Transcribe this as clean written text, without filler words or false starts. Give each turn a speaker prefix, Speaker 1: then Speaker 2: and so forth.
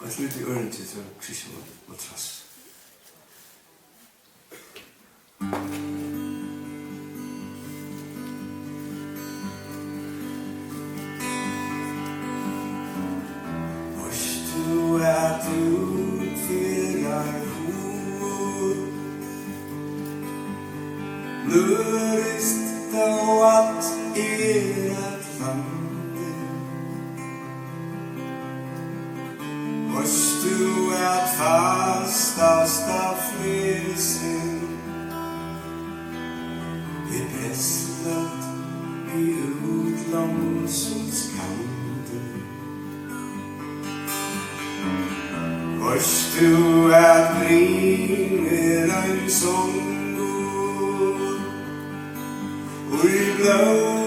Speaker 1: At nyt i øren til så kristne og trass. Vars du at utfyrar hoved, lurist då at at lande. Vars du at fastast av frelsen, i presslet i utlandsens kante. Vars du at bringer en sång, og i blå